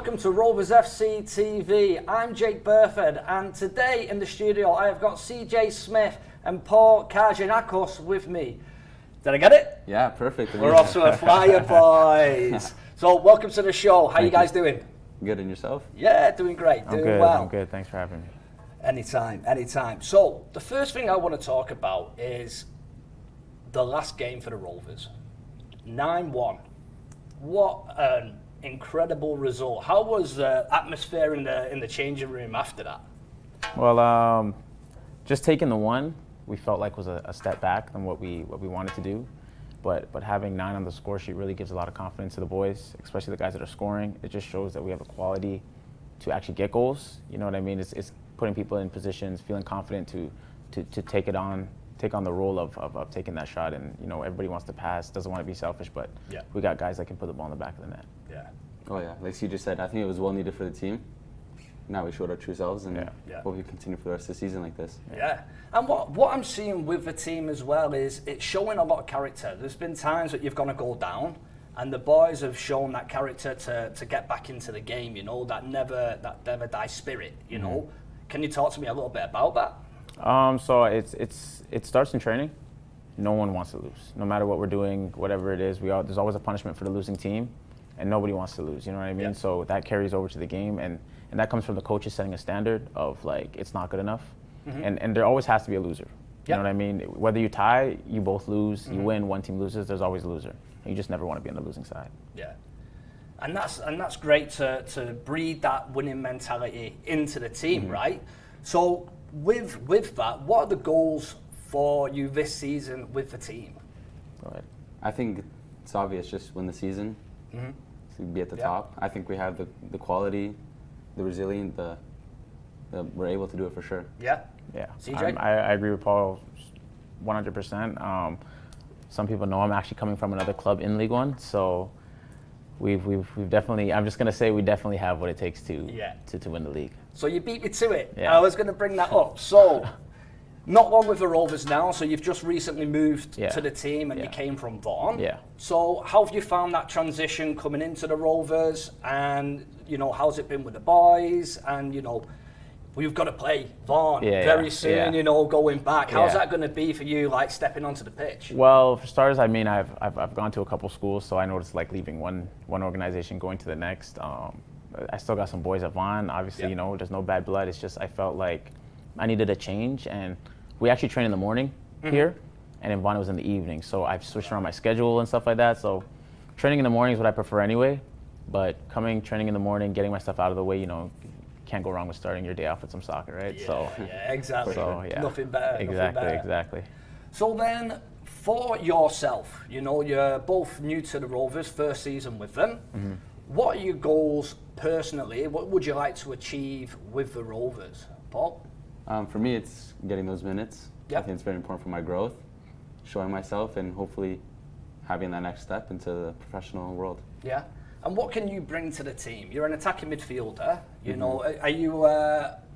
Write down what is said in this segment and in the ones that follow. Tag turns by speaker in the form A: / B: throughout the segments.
A: welcome to Rovers FC TV. I'm Jake Burford, and today in the studio I have got CJ Smith and Karagianakos with me. Did I get it?
B: Yeah, perfect.
A: We're off to a flyer, boys. So welcome to the show. How you guys doing?
B: Good, and yourself?
A: Yeah, doing great, doing well.
C: I'm good, thanks for having me.
A: Anytime, anytime. So the first thing I want to talk about is the last game for the Rovers. 9-1. What an incredible result. How was the atmosphere in the changing room after that?
C: Well, just taking the one, we felt like was a step back than what we wanted to do. But having 9 on the score sheet really gives a lot of confidence to the boys, especially the guys that are scoring. It just shows that we have the quality to actually get goals. You know what I mean? It's putting people in positions, feeling confident to take on the role of taking that shot. And you know, everybody wants to pass, doesn't want to be selfish, but we got guys that can put the ball in the back of the net.
A: Yeah.
B: Oh yeah, like CJ said, I think it was well needed for the team. Now we showed our true selves, and hope we continue for the rest of the season like this.
A: Yeah, and what I'm seeing with the team as well is it's showing a lot of character. There's been times that you've gone to go down, and the boys have shown that character to get back into the game. You know, that never die spirit. You know, can you talk to me a little bit about that?
C: So it starts in training. No one wants to lose, no matter what we're doing, whatever it is. There's always a punishment for the losing team, and nobody wants to lose. You know what I mean? Yeah. So that carries over to the game, and that comes from the coaches setting a standard of like it's not good enough, and there always has to be a loser. You know what I mean? Whether you tie, you both lose. You win, one team loses. There's always a loser, and you just never want to be on the losing side.
A: Yeah, and that's great to breed that winning mentality into the team, right? So with that, what are the goals for you this season with the team?
C: Go ahead.
B: I think it's obvious, just win the season, to be at the top. I think we have the quality, the resilience, we're able to do it for sure.
A: Yeah.
C: Yeah.
A: CJ?
C: I agree with Paul 100%. Some people know I'm actually coming from another club in League One, so we've definitely, I'm just going to say we definitely have what it takes to win the league.
A: So you beat me to it.
C: Yeah.
A: I was going to bring that up. So not long with the Rovers now, so you've just recently moved to the team and you came from Vaughan.
C: Yeah.
A: So how have you found that transition coming into the Rovers, and you know, how's it been with the boys? And you know, we've got to play Vaughan very soon, you know, going back. How's that going to be for you, like stepping onto the pitch?
C: Well, for starters, I mean, I've gone to a couple schools, so I know what it's like leaving one organization, going to the next. I still got some boys at Vaughan. Obviously, you know, there's no bad blood. It's just I felt like I needed a change, and we actually train in the morning here, and in Vaughan it was in the evening. So I've switched around my schedule and stuff like that. So training in the morning is what I prefer anyway. But training in the morning, getting my stuff out of the way, you know, can't go wrong with starting your day off with some soccer, right?
A: Yeah, exactly.
C: So, yeah.
A: Nothing better.
C: Exactly.
A: So then, for yourself, you know, you're both new to the Rovers, first season with them. What are your goals personally? What would you like to achieve with the Rovers, Paul?
B: For me, it's getting those minutes. I think it's very important for my growth, showing myself, and hopefully having that next step into the professional world. Yeah.
A: And what can you bring to the team? You're an attacking midfielder. You know, are you?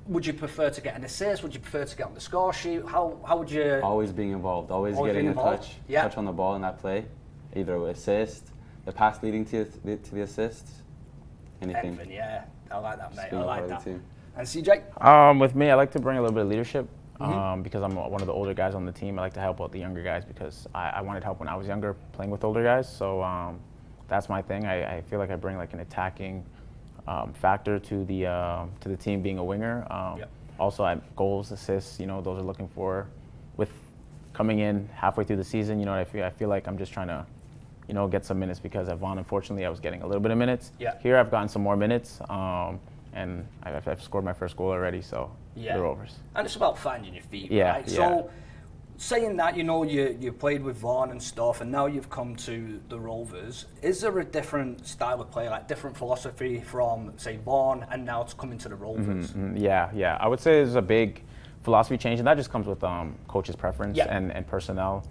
A: Would you prefer to get an assist? Would you prefer to get on the score sheet? How would you?
B: Always being involved. Always getting a touch on the ball in that play, either assist, the pass leading to the assist, anything.
A: Yeah, I like that, mate. I like that.
B: Team.
A: And CJ?
C: With me, I like to bring a little bit of leadership because I'm one of the older guys on the team. I like to help out the younger guys because I wanted help when I was younger, playing with older guys. So that's my thing. I feel like I bring like an attacking factor to the team, being a winger. Also, goals, assists, you know, those are looking for. With coming in halfway through the season, you know, I feel like I'm just trying to, you know, get some minutes because at Vaughan, unfortunately, I was getting a little bit of minutes. Here, I've gotten some more minutes, and I've scored my first goal already. So the Rovers.
A: And it's about finding your feet, right? So, saying that, you know, you played with Vaughan and stuff, and now you've come to the Rovers. Is there a different style of play, like different philosophy from, say, Vaughan and now to coming to the Rovers?
C: Yeah. I would say there's a big philosophy change, and that just comes with coach's preference and personnel.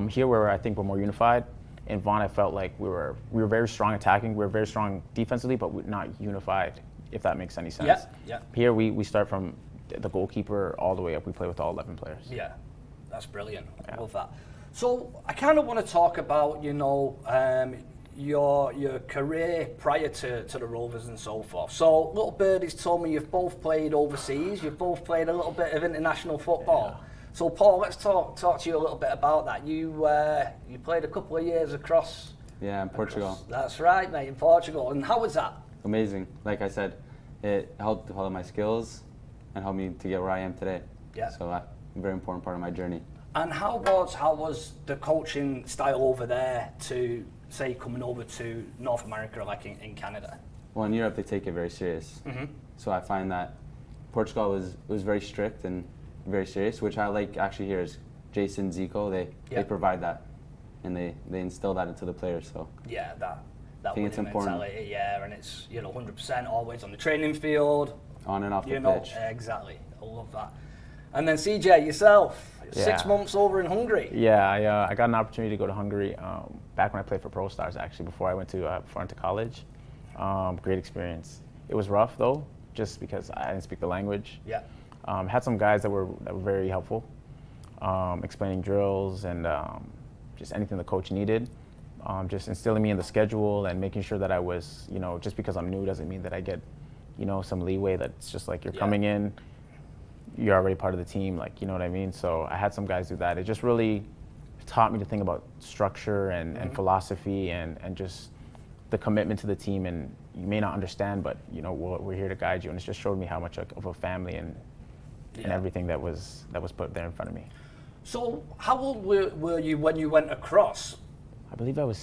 C: Here, where I think we're more unified. In Vaughan, I felt like we were very strong attacking, we were very strong defensively, but we're not unified, if that makes any sense. Here, we start from the goalkeeper all the way up. We play with all 11 players.
A: Yeah, that's brilliant. I love that. So I kind of want to talk about, you know, your career prior to the Rovers and so forth. So little birdie's told me you've both played overseas. You've both played a little bit of international football. Yeah. So Paul, let's talk to you a little bit about that. You played a couple of years across.
B: Yeah, in Portugal.
A: That's right, mate, in Portugal. And how was that?
B: Amazing. Like I said, it helped develop my skills and helped me to get where I am today.
A: Yeah.
B: So a very important part of my journey.
A: And how was the coaching style over there to, say, coming over to North America, like in Canada?
B: Well, in Europe, they take it very serious. Mm-hmm. So I find that Portugal was very strict and very serious, which I like actually here is Jason, Zico, they provide that. And they instill that into the players. So
A: yeah, that
B: I think it's important.
A: Mentality, yeah, and it's 100% always on the training field,
B: on and off the pitch.
A: Exactly, I love that. And then CJ, yourself, 6 months over in Hungary.
C: Yeah, I got an opportunity to go to Hungary back when I played for Pro Stars, actually, before I went to college. Great experience. It was rough though, just because I didn't speak the language.
A: Yeah.
C: Had some guys that were very helpful, explaining drills and just anything the coach needed. Just instilling me in the schedule and making sure that I was, just because I'm new doesn't mean that I get, some leeway. That's just like you're coming in, you're already part of the team, like, you know what I mean? So I had some guys do that. It just really taught me to think about structure and philosophy and just the commitment to the team. And you may not understand, but, we're here to guide you. And it just showed me how much of a family and everything that was put there in front of me.
A: So how old were you when you went across?
C: I believe I was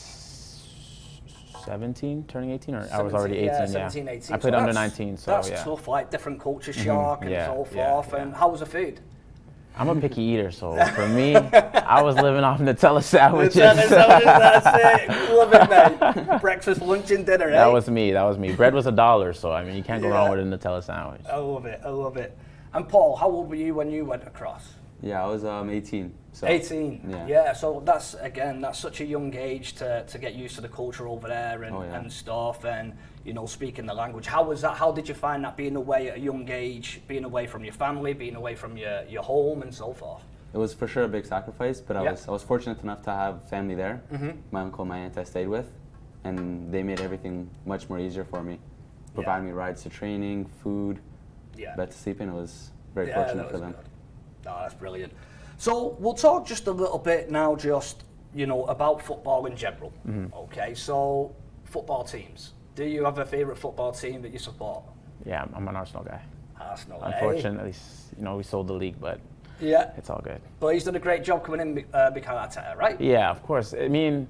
C: 17, turning 18, or 17, I was already 18, yeah.
A: 17, 18.
C: I played under 19, so
A: that's tough, like different culture shock and so forth. And how was the food?
C: I'm a picky eater, so for me, I was living off Nutella sandwiches.
A: That's it. Love it, mate. Breakfast, lunch, and dinner,
C: That was me. Bread was $1, so I mean, you can't go wrong with a Nutella sandwich.
A: I love it. And Paul, how old were you when you went across?
B: Yeah, I was 18. So,
A: 18. Yeah. So that's such a young age to get used to the culture over there and stuff, and speaking the language. How was that? How did you find that being away at a young age, being away from your family, being away from your home and so forth?
B: It was for sure a big sacrifice, but I was fortunate enough to have family there. Mm-hmm. My uncle and my aunt I stayed with, and they made everything much more easier for me. Provided me rides to training, food, bed to sleep in. It was very fortunate for them.
A: Good. No, that's brilliant. So we'll talk just a little bit now, about football in general. Mm-hmm. Okay, so football teams. Do you have a favourite football team that you support?
C: Yeah, I'm an Arsenal guy.
A: Arsenal,
C: unfortunately, we sold the league, but it's all good.
A: But he's done a great job coming in, Mikel Arteta, right?
C: Yeah, of course. I mean,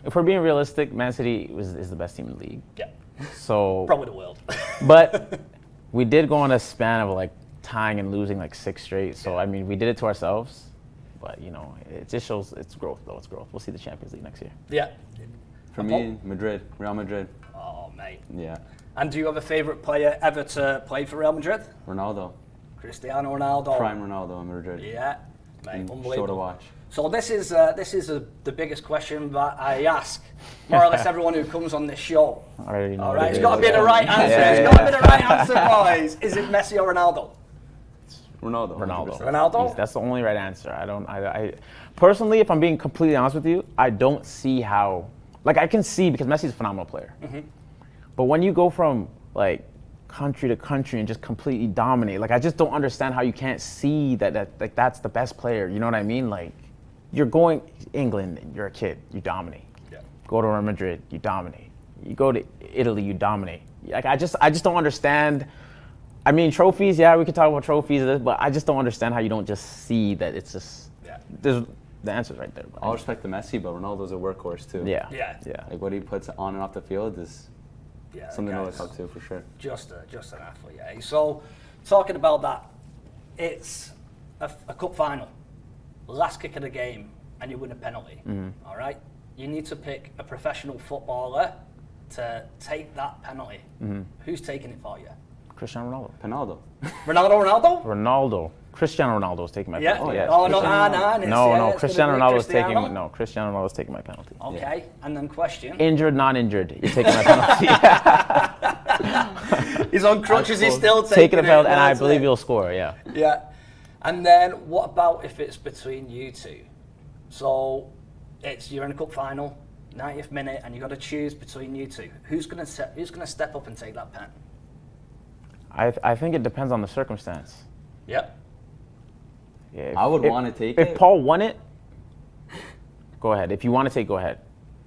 C: if we're being realistic, Man City is the best team in the league.
A: Yeah.
C: So
A: probably the world.
C: But we did go on a span of like tying and losing like 6 straight. So I mean, we did it to ourselves. But it just shows it's growth, though. It's growth. We'll see the Champions League next year.
A: Yeah.
B: For me, Real Madrid.
A: Oh, mate.
B: Yeah.
A: And do you have a favourite player ever to play for Real Madrid?
B: Ronaldo.
A: Cristiano Ronaldo.
B: Prime Ronaldo in Madrid.
A: Yeah, mate. Unbelievable.
B: Show to watch.
A: So this is the biggest question that I ask more or less everyone who comes on this show.
C: I already know.
A: All right, it's got to be the right answer. It's got to be the right answer, boys. Is it Messi or Ronaldo?
B: Ronaldo.
C: That's the only right answer. I personally, if I'm being completely honest with you, I don't see how. Like, I can see because Messi's a phenomenal player. Mm-hmm. But when you go from like country to country and just completely dominate, like I just don't understand how you can't see that that's the best player. You know what I mean? Like, you're going England, you're a kid, you dominate.
A: Yeah.
C: Go to Real Madrid, you dominate. You go to Italy, you dominate. Like I just don't understand. I mean, trophies, we could talk about trophies, but I just don't understand how you don't just see that it's just, there's the answer's right there.
B: I'll respect the Messi, but Ronaldo's a workhorse too.
A: Yeah.
B: Like what he puts on and off the field is something to look up to for sure.
A: Just an athlete, yeah. So, talking about that, it's a cup final, last kick of the game, and you win a penalty, all right? You need to pick a professional footballer to take that penalty. Mm-hmm. Who's taking it for you?
C: Cristiano Ronaldo.
A: Ronaldo?
C: Cristiano Ronaldo is taking my penalty.
A: Yeah.
C: Cristiano Ronaldo is taking my penalty.
A: Okay, yeah. And then question.
C: Injured, non-injured, you're taking my penalty.
A: He's on crutches, he's still taking
C: a penalty, and I believe he'll score, yeah.
A: Yeah. And then what about if it's between you two? So you're in a cup final, 90th minute, and you've got to choose between you two. Who's going to step up and take that pen?
C: I think it depends on the circumstance.
A: Yep.
B: Yeah, I would want to take it.
C: If Paul won it, go ahead. If you want to take, go ahead.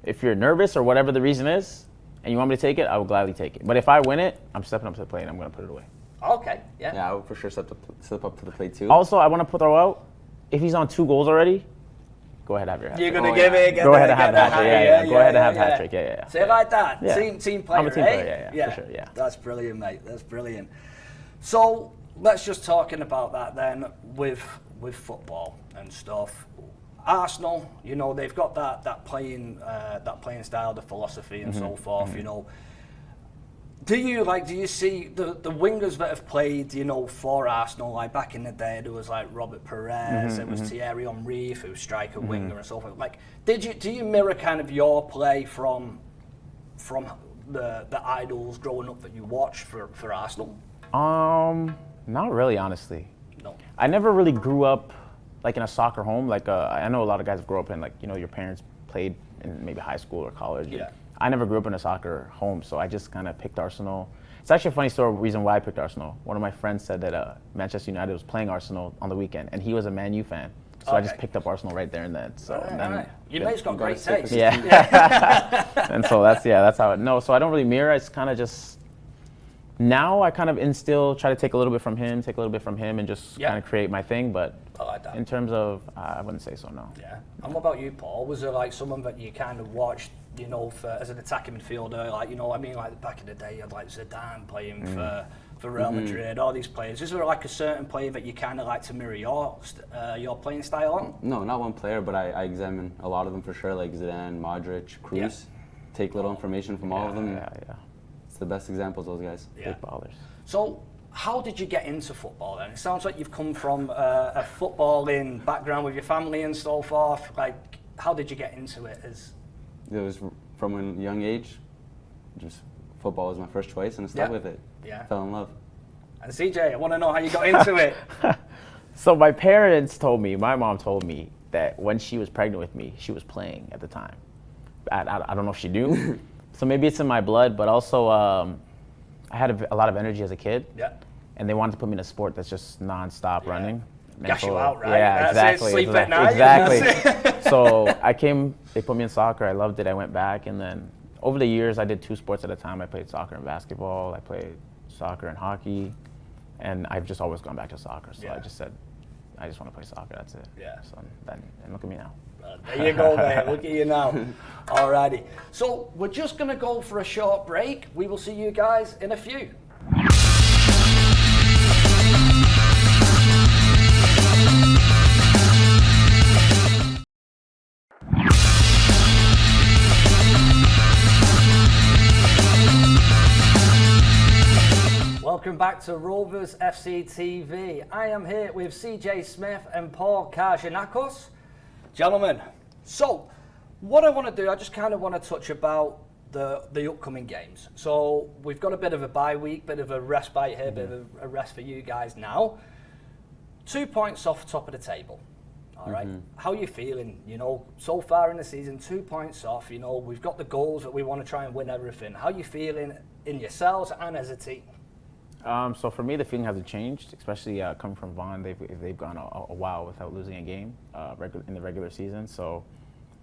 C: If you're nervous or whatever the reason is, and you want me to take it, I will gladly take it. But if I win it, I'm stepping up to the plate and I'm going to put it away.
A: Okay, yeah.
B: Yeah, I would for sure step up to the plate too.
C: Also, I want to throw out, if he's on 2 goals already, go ahead and have your hat trick.
A: You're going to give it.
C: Go ahead and have the hat trick. Yeah. Go ahead and have the hat trick. Yeah.
A: Say it like that.
C: Yeah.
A: Team player,
C: I'm a team player, yeah, for sure, yeah.
A: That's brilliant, mate. That's brilliant. So let's just talking about that then with football and stuff. Arsenal, you know, they've got that playing style, the philosophy and so forth, you know. Do you see the wingers that have played, you know, for Arsenal, like back in the day, there was like Robert Perez, there was Thierry Henry, who was striker, winger and so forth. Like, do you mirror kind of your play from the idols growing up that you watch for Arsenal?
C: Not really, honestly.
A: No.
C: I never really grew up like in a soccer home. Like I know a lot of guys grow up in, like, you know, your parents played in maybe high school or college.
A: Yeah.
C: I never grew up in a soccer home, so I just kind of picked Arsenal. It's actually a funny story, reason why I picked Arsenal. One of my friends said that Manchester United was playing Arsenal on the weekend, and he was a Man U fan. So I just picked up Arsenal right there and then. So
A: right. Your mate's got great taste.
C: Yeah. And so that's how it. No, so I don't really mirror. It's kind of just. Now I kind of try to take a little bit from him, and just kind of create my thing. But
A: I like that.
C: In terms of, I wouldn't say so, no.
A: Yeah. And what about you, Paul? Was there like someone that you kind of watched, you know, as an attacking midfielder, like, you know what I mean, like back in the day, you had like Zidane playing for Real Madrid, all these players. Is there like a certain player that you kind of like to mirror your playing style on?
B: No, not one player, but I examine a lot of them for sure, like Zidane, Modric, Cruz. Yeah. Take little information from all of them.
C: Yeah.
B: It's the best examples, those guys.
C: Yeah. Big ballers.
A: So, how did you get into football then? It sounds like you've come from a footballing background with your family and so forth. Like, how did you get into it?
B: It was from a young age. Just football was my first choice, and I stuck with it.
A: Yeah.
B: Fell in love.
A: And CJ, I want to know how you got into it.
C: So my mom told me that when she was pregnant with me, she was playing at the time. I don't know if she knew. So maybe it's in my blood, but also I had a lot of energy as a kid.
A: Yeah.
C: And they wanted to put me in a sport that's just nonstop running.
A: Gash you out, right?
C: Yeah,
A: that's
C: exactly.
A: Sleep at night.
C: Exactly. So they put me in soccer. I loved it. I went back, and then over the years, I did 2 sports at a time. I played soccer and basketball. I played soccer and hockey, and I've just always gone back to soccer. So I just said, I just want to play soccer. That's it.
A: Yeah.
C: So and look at me now.
A: There you go, mate. Look at you now. Alrighty. So we're just going to go for a short break. We will see you guys in a few. Welcome back to Rovers FC TV. I am here with CJ Smith and Paul Karagianakos. Gentlemen, so what I want to do, I just kind of want to touch about the upcoming games. So we've got a bit of a bye week, bit of a respite here, bit of a rest for you guys now. 2 points off top of the table. All right. How are you feeling? You know, so far in the season, 2 points off. You know, we've got the goals that we want to try and win everything. How are you feeling in yourselves and as a team?
C: So for me, the feeling hasn't changed, especially coming from Vaughan. They've gone a while without losing a game in the regular season. So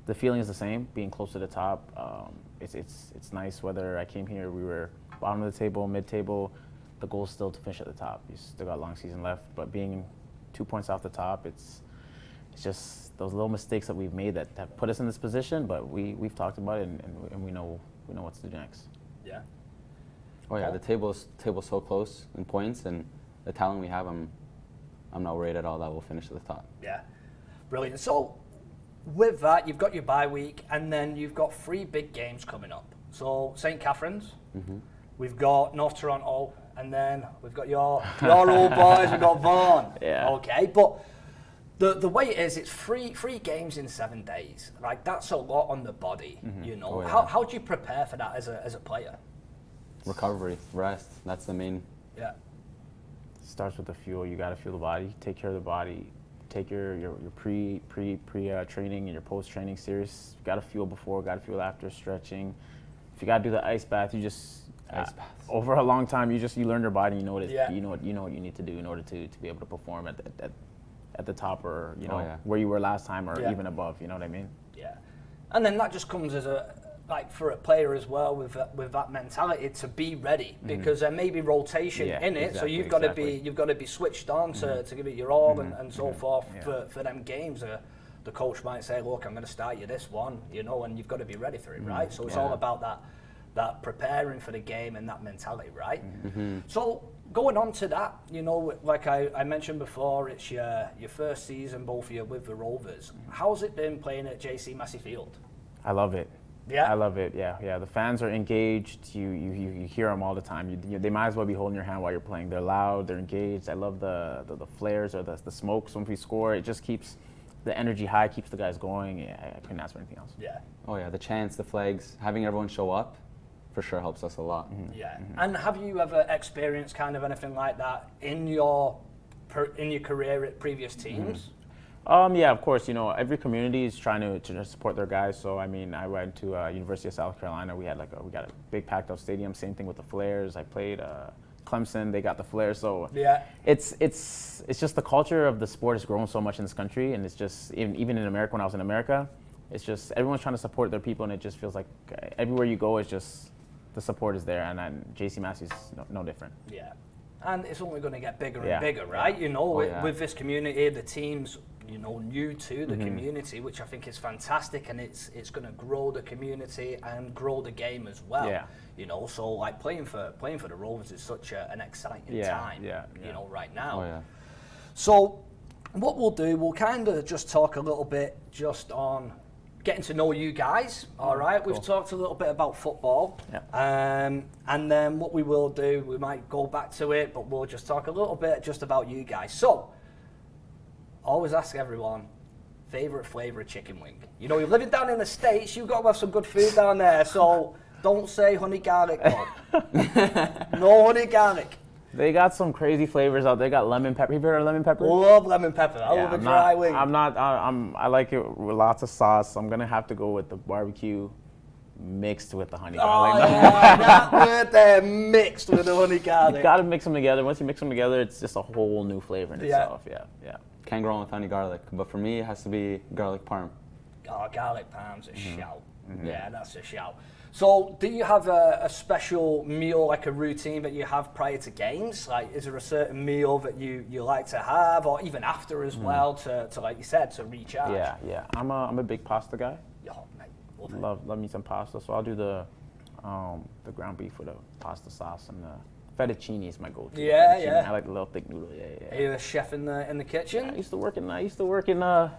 C: the feeling is the same, being close to the top. It's nice. Whether I came here, we were bottom of the table, mid-table. The goal is still to finish at the top. You still got a long season left, but being 2 points off the top, it's just those little mistakes that we've made that have put us in this position. But we've talked about it, and we know what to do next.
A: Yeah.
B: Oh yeah, the table's so close in points, and the talent we have, I'm not worried at all that we'll finish at the top.
A: Yeah, brilliant. So with that, you've got your bye week, and then you've got 3 big games coming up. So St. Catherine's, we've got North Toronto, and then we've got your old boys. We've got Vaughan.
C: Yeah.
A: Okay, but the way it is, it's three games in 7 days. Like, that's a lot on the body. You know, how do you prepare for that as a player?
B: Recovery, rest, that's the main.
A: Yeah.
C: Starts with the fuel. You got to fuel the body. Take care of the body. take your pre training and your post training serious. You got to fuel before, got to fuel after, stretching. If you got to do the ice bath, you just over a long time you learn your body. You know what you know what you need to do in order to be able to perform at the top, or where you were last time, or even above. You know what I mean?
A: Yeah. And then that just comes as for a player as well, with that mentality to be ready, because there may be rotation in it, so you've got to be switched on to give it your all, and so forth for them games. The coach might say, look, I'm going to start you this one, and you've got to be ready for it, right? So it's all about that preparing for the game and that mentality, right? So going on to that, like I mentioned before, it's your first season, both of you, with the Rovers. How's it been playing at JC Massey Field?
C: I love it.
A: Yeah,
C: I love it. Yeah. The fans are engaged. You hear them all the time. They might as well be holding your hand while you're playing. They're loud. They're engaged. I love the flares or the smokes when we score. It just keeps the energy high, keeps the guys going. Yeah, I couldn't ask for anything else.
A: Yeah.
B: Oh yeah, the chants, the flags, having everyone show up, for sure helps us a lot.
A: Yeah. And have you ever experienced kind of anything like that in your career at previous teams?
C: Yeah, of course. Every community is trying to support their guys. So I went to University of South Carolina. We got a big packed out stadium. Same thing with the flares. I played Clemson. They got the flares. So it's just the culture of the sport has grown so much in this country, and it's just even in America. When I was in America, it's just everyone's trying to support their people, and it just feels like everywhere you go, it's just the support is there, and JC Massey's no different. Yeah.
A: And it's only going to get bigger and bigger, right? With this community, the teams, new to the community, which I think is fantastic, and it's going to grow the community and grow the game as well. Yeah. So like playing for the Rovers is such an exciting time. Right now.
B: Oh yeah.
A: So what we'll do, we'll kind of just talk a little bit just on getting to know you guys. All right, cool. We've talked a little bit about football, and then what we will do, we might go back to it, but we'll just talk a little bit just about you guys. So, always ask everyone, favorite flavor of chicken wing. You're living down in the States, you've got to have some good food down there. So don't say honey garlic, Bob. No honey garlic.
C: They got some crazy flavors out there. They got lemon pepper. Have you heard of lemon pepper?
A: Love lemon pepper. I love a dry wing.
C: I like it with lots of sauce. I'm gonna have to go with the barbecue mixed with the honey garlic.
A: That word there, mixed with the honey garlic.
C: You gotta mix them together. Once you mix them together, it's just a whole new flavor in itself. Yeah.
B: Can't go wrong with honey garlic, but for me, it has to be garlic parm.
A: Oh, garlic parm's a shout. Yeah, that's a shout. So, do you have a special meal, like a routine that you have prior to games? Like, is there a certain meal that you like to have, or even after as well, to like you said, to recharge?
C: Yeah. I'm a big pasta guy.
A: Oh, mate,
C: love me some pasta. So I'll do the ground beef with the pasta sauce, and the fettuccine is my go-to.
A: Yeah.
C: I like the little thick noodle. Yeah.
A: Are you a chef in the kitchen?
C: Yeah, I used to work in a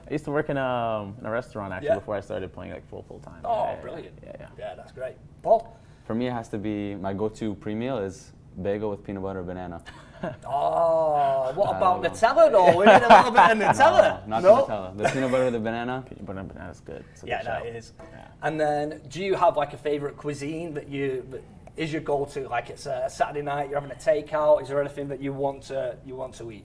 C: restaurant actually before I started playing like full time.
A: Oh, brilliant. Yeah, that's great. Paul?
B: For me, it has to be my go-to pre-meal is bagel with peanut butter and banana.
A: Oh, what about Nutella though? We need a little bit of Nutella.
B: No, not Nutella. The peanut butter, the banana.
C: Peanut butter and banana is good.
A: That is. Yeah. And then, do you have like a favorite cuisine that is your go-to? Like it's a Saturday night, you're having a takeout. Is there anything that you want to eat?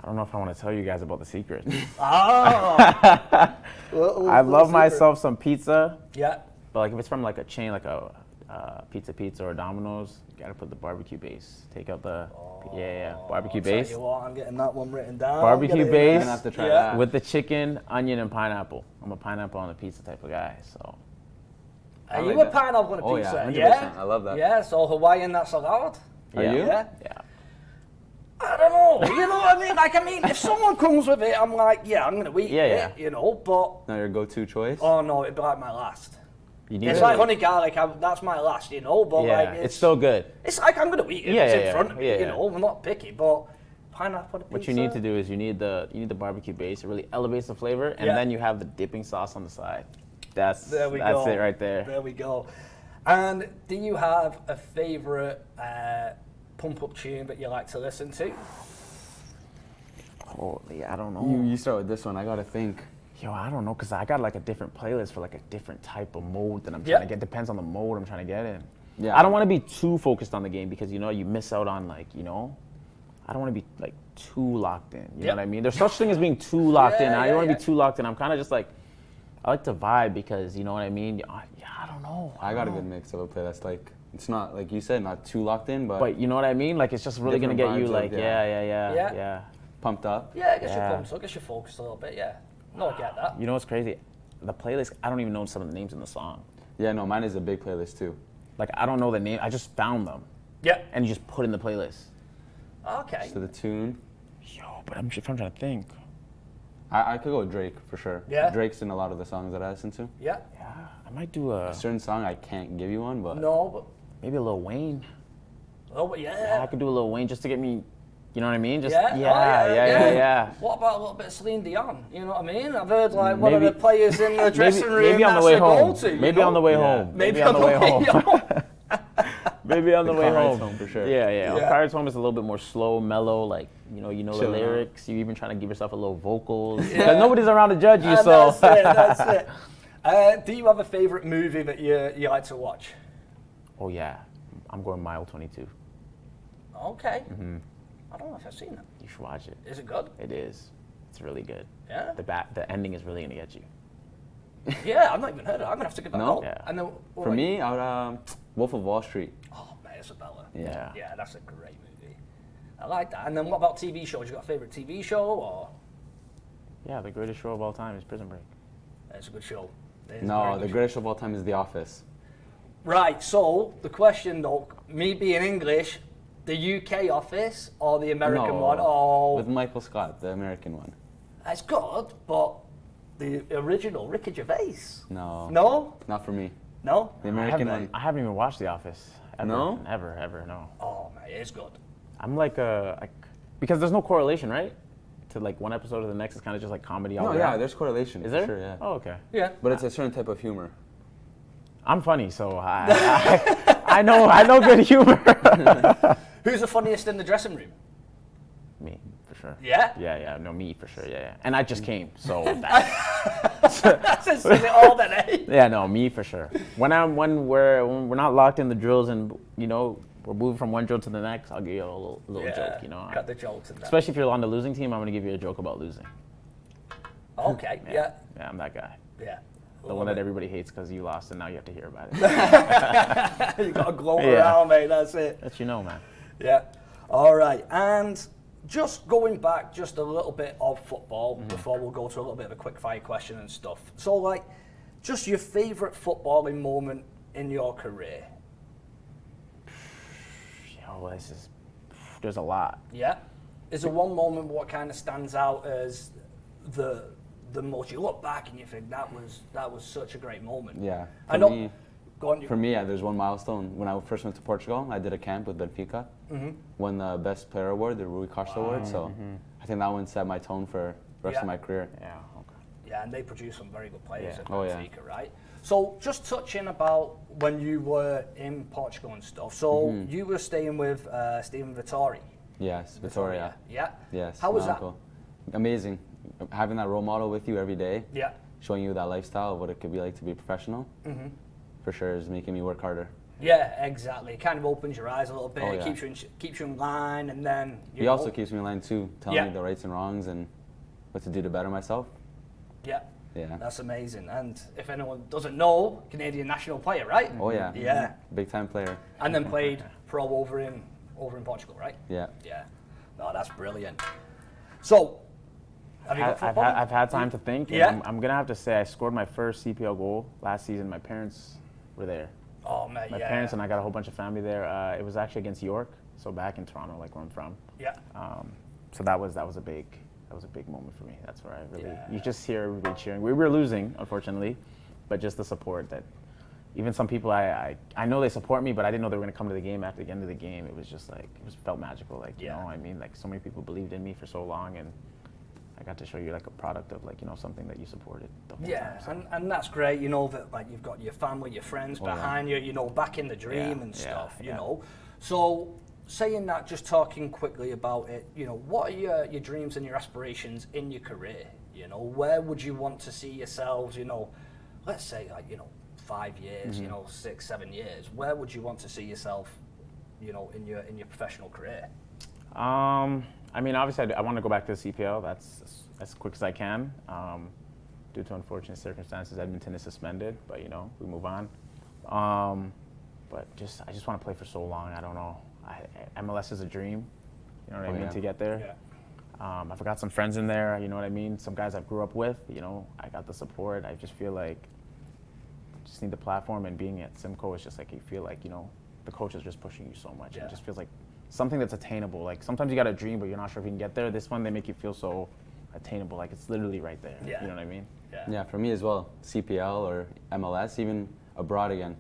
C: I don't know if I want to tell you guys about the secret.
A: I
C: love myself some pizza.
A: Yeah.
C: But like if it's from like a chain, like a Pizza or Domino's, you gotta put the barbecue base. Take out the barbecue base.
A: Tell you what, I'm getting that one written down.
C: Barbecue base.
B: I'm gonna have to try that.
C: With the chicken, onion, and pineapple. I'm a pineapple on the pizza type of guy, so.
A: Are you a pineapple on a pizza?
B: Oh yeah, 100%. I love that.
A: Yeah, so Hawaiian, that's allowed?
B: Are you?
A: Yeah.
C: Yeah.
A: I don't know. You know what I mean? If someone comes with it, I'm like, I'm going to eat it, but...
B: Not your go-to choice?
A: Oh, no, it'd be like my last. It's like honey garlic, that's my last, but
C: it's so good.
A: It's like I'm going to eat it. It's in front of me, I'm not picky, but pineapple on a pizza...
C: What you need to do is you need the barbecue base. It really elevates the flavor, and then you have the dipping sauce on the side. That's it right there.
A: There we go. And do you have a favorite pump-up tune that you like to listen to?
C: Holy, I don't know.
B: You start with this one. I gotta think.
C: I don't know, because I got like a different playlist for like a different type of mode that I'm trying to get. Depends on the mode I'm trying to get in. Yeah. I don't want to be too focused on the game because you miss out on like I don't want to be like too locked in. You know what I mean? There's such thing as being too locked in. I don't want to be too locked in. I'm kind of just like, I like to vibe because, you know what I mean? Yeah, I don't know.
B: I got a good mix of a playlist. Like, it's not, like you said, not too locked in, but
C: you know what I mean? Like, it's just really going to get you like, yeah.
B: pumped up.
A: Yeah, I guess you're pumped. I guess you're focused a little bit, yeah. No, I get that.
C: You know what's crazy? The playlist, I don't even know some of the names in the song.
B: Yeah, no, mine is a big playlist too.
C: Like, I don't know the name. I just found them.
A: Yeah.
C: And you just put in the playlist.
A: Okay.
B: So the tune.
C: Yo, but I'm trying to think.
B: I could go with Drake for sure.
A: Yeah.
B: Drake's in a lot of the songs that I listen to.
A: Yeah.
C: Yeah, I might do a
B: certain song, I can't give you one, but
A: No, but
C: maybe a Lil Wayne.
A: oh, but
C: Yeah, I could do a Lil Wayne just to get me, you know what I mean? Just
A: Yeah?
C: yeah.
A: What about a little bit of Celine Dion? You know what I mean? I've heard like one of the players in the dressing room.
C: Maybe on the
A: that's
C: way
A: a
C: home.
A: go-to, you
C: Maybe
A: know?
C: on the way
B: Yeah.
C: home.
A: Maybe on the way home.
C: Maybe on the way
B: car rides
C: home.
B: home for sure.
C: Yeah.
A: Yeah.
C: Car rides home is a little bit more slow, mellow, like, you know the
B: Chilling out.
C: lyrics. You even trying to give yourself a little vocals. Because nobody's around to judge you, so.
A: That's it. Do you have a favorite movie that you like to watch?
C: Oh, yeah. I'm going Mile 22.
A: Okay. I don't know if I've seen it.
C: You should watch it.
A: Is it good?
C: It is. It's really good.
A: Yeah.
C: The ending is really going to get you.
A: Yeah, I've not even heard of it. I'm going to have to give that a
B: No?
A: go.
C: Yeah.
A: And then,
B: for me, I would Wolf of Wall Street.
A: Oh, man, Isabella.
C: Yeah.
A: Yeah, that's a great movie. I like that. And then what about TV shows? You got a favorite TV show or?
C: Yeah, the greatest show of all time is Prison Break.
A: It's a good show. It is a
B: No,
A: very
B: the
A: good show.
B: greatest show of all time is The Office.
A: Right, so the question though, me being English, the UK Office or the American
B: No,
A: one? Oh,
B: with Michael Scott, the American one.
A: it's good, but the original Ricky Gervais.
B: No.
A: No?
B: Not for me.
A: No?
B: The American one.
C: I haven't even watched The Office. Ever,
B: No?
C: Ever, no.
A: Oh, man, it's good.
C: I'm like because there's no correlation, right? To like one episode to the next, it's kind of just like comedy all
B: No,
C: around.
B: yeah, there's correlation.
C: Is
B: for
C: there?
B: Sure, yeah.
C: Oh, okay.
A: Yeah.
B: But it's a certain type of humor.
C: I'm funny, so I know good humor.
A: Who's the funniest in the dressing room?
C: Me, for sure.
A: Yeah?
C: Yeah, no, me for sure, yeah. And I just came, so
A: Says it all then, eh?
C: yeah, no, me for sure. When we're not locked in the drills and we're moving from one drill to the next, I'll give you a little joke,
A: Cut the jokes and that.
C: Especially if you're on the losing team, I'm gonna give you a joke about losing.
A: Okay, yeah.
C: Yeah, I'm that guy.
A: Yeah.
C: The one that everybody hates because you lost and now you have to hear about it.
A: You got to gloat
C: Yeah.
A: around, mate, that's it.
C: Let you know, man.
A: Yeah. All right. And just going back just a little bit of football before we'll go to a little bit of a quick fire question and stuff. So, like, just your favourite footballing moment in your career?
C: Yo, there's a lot.
A: Yeah. Is there one moment what kind of stands out as the most you look back and you think that was such a great moment?
B: Yeah.
A: I know. Go on.
B: For me, yeah, there's one milestone. When I first went to Portugal, I did a camp with Benfica. Won the Best Player Award, the Rui Costa Award. So I think that one set my tone for the rest of my career.
C: Yeah, okay.
A: Yeah, and they produce some very good players
C: Yeah.
A: at
B: Oh, yeah.
A: Benfica, right? So just touching about when you were in Portugal and stuff. So you were staying with Stephen Vittori.
B: Yes, Victoria.
A: Yeah.
B: Yes.
A: How was
B: my
A: that?
B: uncle. Amazing. Having that role model with you every day,
A: Yeah.
B: showing you that lifestyle of what it could be like to be professional, for sure is making me work harder.
A: Yeah, exactly. It kind of opens your eyes a little bit,
B: Oh, yeah.
A: keeps you in line, and then
B: He also keeps me in line too, telling
A: Yeah.
B: me the rights and wrongs and what to do to better myself.
A: Yeah.
B: Yeah.
A: That's amazing. And if anyone doesn't know, Canadian national player, right?
B: Oh yeah.
A: Yeah.
B: Big time player.
A: And then played pro over in Portugal, right?
B: Yeah.
A: Yeah. No, that's brilliant. So, have you got football?
C: I've had time to think. And
A: Yeah.
C: I'm gonna have to say I scored my first CPL goal last season. My parents were there.
A: Oh, mate,
C: My
A: yeah.
C: parents and I got a whole bunch of family there. It was actually against York, so back in Toronto, like where I'm from.
A: Yeah.
C: So that was a big moment for me. That's where I really
A: Yeah.
C: you just hear everybody cheering. We were losing, unfortunately, but just the support that even some people I know they support me, but I didn't know they were gonna come to the game after the end of the game. It was just like felt magical. Like you
A: Yeah.
C: know, I mean, like so many people believed in me for so long, and I got to show you like a product of like something that you supported the whole
A: Yeah,
C: time. So.
A: and that's great, that like you've got your family, your friends
B: yeah.
A: behind you, back in the dream
C: Yeah,
A: and
C: yeah,
A: stuff,
C: yeah.
A: So saying that, just talking quickly about it, what are your dreams and your aspirations in your career? Where would you want to see yourselves, let's say like, 5 years, 6, 7 years, where would you want to see yourself, in your professional career?
C: I mean, obviously, I want to go back to the CPL. That's as quick as I can. Due to unfortunate circumstances, Edmonton is suspended, but you know, we move on. But I just want to play for so long. I don't know. MLS is a dream. You know what I mean?
B: Yeah.
C: To get there.
A: Yeah.
C: I've got some friends in there. You know what I mean? Some guys I grew up with. You know, I got the support. I just feel like just need the platform, and being at Simcoe is just like you feel like, you know, the coach is just pushing you so much.
A: Yeah.
C: It just feels like something that's attainable. Like sometimes you got a dream, but you're not sure if you can get there. This one, they make you feel so attainable. Like it's literally right there.
A: Yeah.
C: You know what I mean?
B: Yeah, for me as well. CPL or MLS, even abroad again,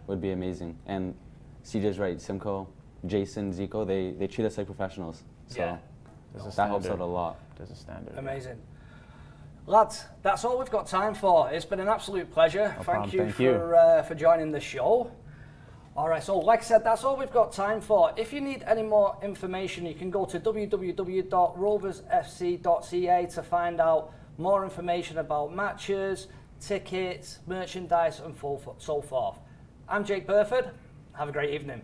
B: would be amazing. And CJ's right. Simcoe, Jason, Zico, they treat us like professionals. So that helps out a lot.
C: There's a standard.
A: Amazing. Lads, that's all we've got time for. It's been an absolute pleasure. Thank you for joining the show. All right, so like I said, that's all we've got time for. If you need any more information, you can go to www.roversfc.ca to find out more information about matches, tickets, merchandise, and so forth. I'm Jake Burford. Have a great evening.